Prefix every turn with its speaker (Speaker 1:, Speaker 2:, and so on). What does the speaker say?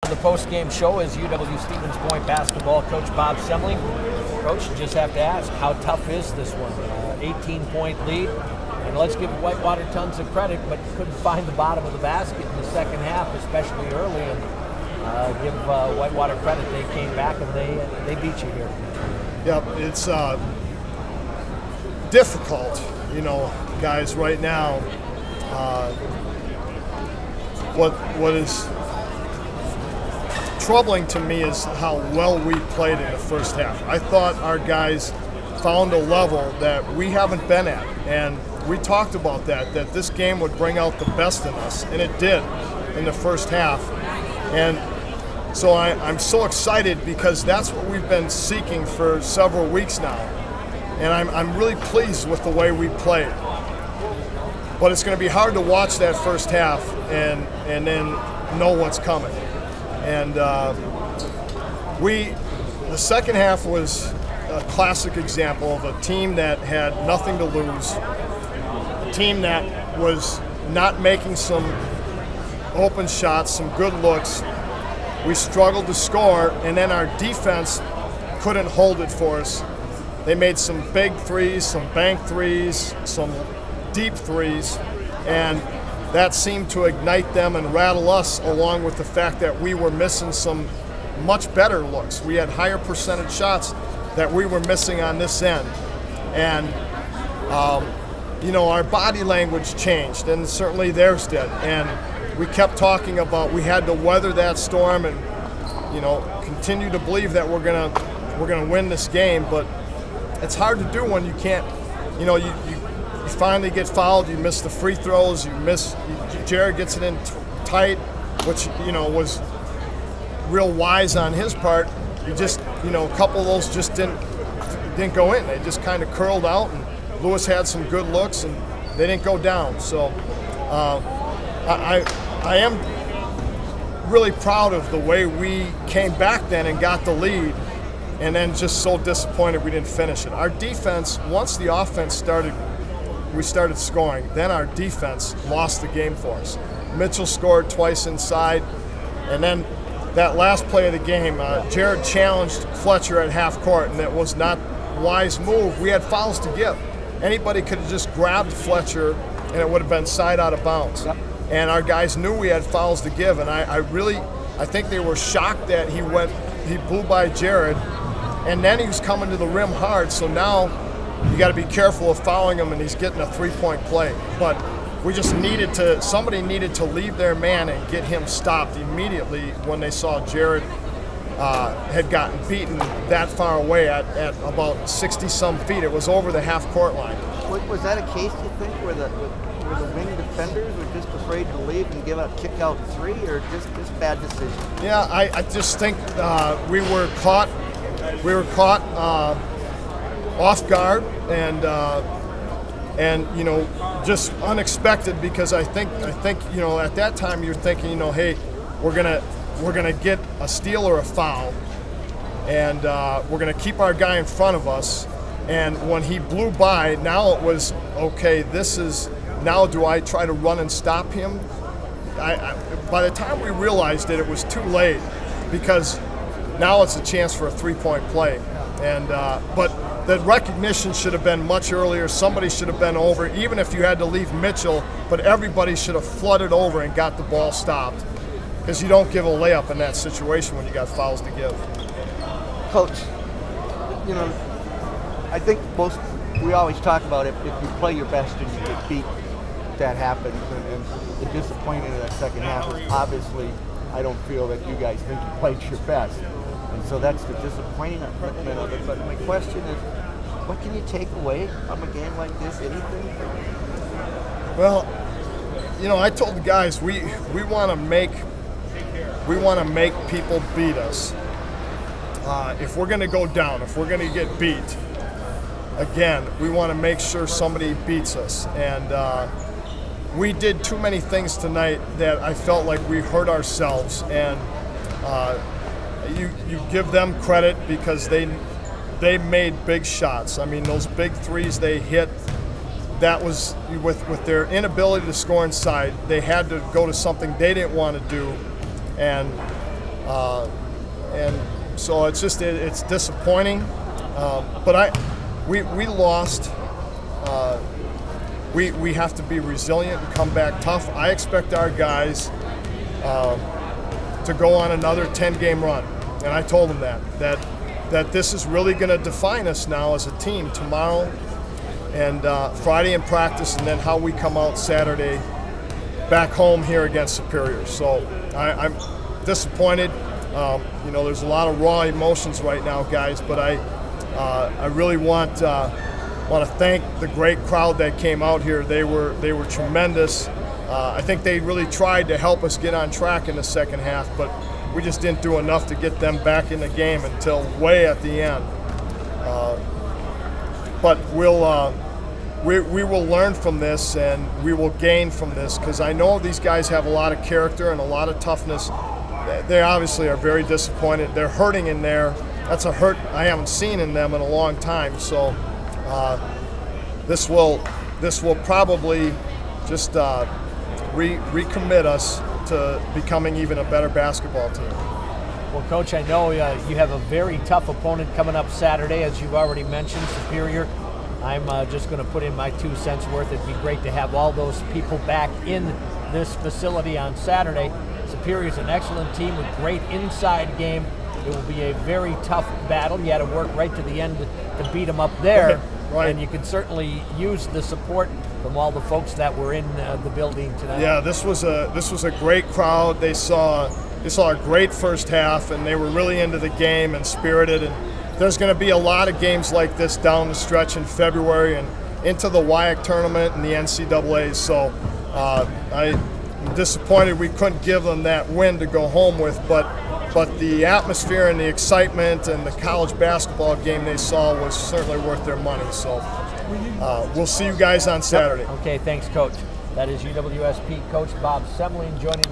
Speaker 1: The post-game show is UW-Stevens Point basketball coach Bob Semling. Coach, you just have to ask, how tough is this one? 18-point lead, and let's give Whitewater tons of credit, but couldn't find the bottom of the basket in the second half, especially early, and give Whitewater credit. They came back and they beat you here.
Speaker 2: Yep, it's difficult, you know, guys, right now. What is troubling to me is how well we played in the first half. I thought our guys found a level that we haven't been at, and we talked about that this game would bring out the best in us, and it did in the first half. And so I'm so excited because that's what we've been seeking for several weeks now, and I'm really pleased with the way we played. But it's going to be hard to watch that first half and then know what's coming. And the second half was a classic example of a team that had nothing to lose, a team that was not making some open shots, some good looks. We struggled to score, and then our defense couldn't hold it for us. They made some big threes, some bank threes, some deep threes, and that seemed to ignite them and rattle us, along with the fact that we were missing some much better looks. We had higher percentage shots that we were missing on this end. And, you know, our body language changed, and certainly theirs did. And we kept talking about we had to weather that storm and, you know, continue to believe that we're gonna win this game. But it's hard to do when you can't, you know, you finally get fouled, you miss the free throws, Jared gets it in tight, which, you know, was real wise on his part. You just, you know, a couple of those just didn't go in. They just kind of curled out, and Lewis had some good looks, and they didn't go down. So I am really proud of the way we came back then and got the lead, and then just so disappointed we didn't finish it. Our defense, once the offense started, we started scoring, then our defense lost the game for us. Mitchell scored twice inside, and then that last play of the game, Jared challenged Fletcher at half court, and it was not a wise move. We had fouls to give. Anybody could have just grabbed Fletcher, and it would have been side out of bounds. Yep. And our guys knew we had fouls to give, and I think they were shocked that he blew by Jared, and then he was coming to the rim hard, so now you got to be careful of fouling him, and he's getting a three-point play. But we just somebody needed to leave their man and get him stopped immediately when they saw Jared had gotten beaten that far away at about 60-some feet. It was over the half-court line.
Speaker 3: Was that a case, you think, where the wing defenders were just afraid to leave and give a kick-out three, or just bad decision?
Speaker 2: Yeah, I just think we were caught off guard, and you know, just unexpected, because I think you know, at that time you're thinking, you know, hey, we're gonna get a steal or a foul, and we're gonna keep our guy in front of us. And when he blew by, now it was okay. Now do I try to run and stop him? By the time we realized it was too late, because now it's a chance for a three-point play. And but the recognition should have been much earlier. Somebody should have been over, even if you had to leave Mitchell, but everybody should have flooded over and got the ball stopped, because you don't give a layup in that situation when you got fouls to give.
Speaker 3: Coach, you know, I think we always talk about if you play your best and you get beat, that happens, and the disappointment in that second half is obviously, I don't feel that you guys think you played your best. And so that's the disappointment of it. But my question is, what can you take away from a game like this? Anything?
Speaker 2: Well, you know, I told the guys we want to make people beat us. If we're going to go down, if we're going to get beat, again, we want to make sure somebody beats us. And we did too many things tonight that I felt like we hurt ourselves. And you give them credit because they made big shots. I mean, those big threes they hit, that was with their inability to score inside, they had to go to something they didn't want to do. And And so it's just it's disappointing. But we lost. We have to be resilient and come back tough. I expect our guys to go on another 10-game run, and I told them that this is really going to define us now as a team tomorrow and Friday in practice, and then how we come out Saturday back home here against Superior. So I'm disappointed. You know, there's a lot of raw emotions right now, guys, but I really want to thank the great crowd that came out here. They were tremendous. I think they really tried to help us get on track in the second half, but we just didn't do enough to get them back in the game until way at the end. But we will learn from this, and we will gain from this, because I know these guys have a lot of character and a lot of toughness. They obviously are very disappointed. They're hurting in there. That's a hurt I haven't seen in them in a long time. So this will probably just recommit us to becoming even a better basketball team.
Speaker 1: Well, Coach, I know you have a very tough opponent coming up Saturday, as you've already mentioned, Superior. I'm just going to put in my 2 cents worth. It'd be great to have all those people back in this facility on Saturday. Superior's an excellent team with great inside game. It will be a very tough battle. You had to work right to the end to beat them up there. Right. And you can certainly use the support from all the folks that were in the building tonight.
Speaker 2: Yeah, this was a great crowd. They saw a great first half, and they were really into the game and spirited. And there's going to be a lot of games like this down the stretch in February and into the WIAC tournament and the NCAA. So I'm disappointed we couldn't give them that win to go home with, but the atmosphere and the excitement and the college basketball game they saw was certainly worth their money. So we'll see you guys on Saturday.
Speaker 1: Okay, thanks, Coach. That is UWSP Coach Bob Semling joining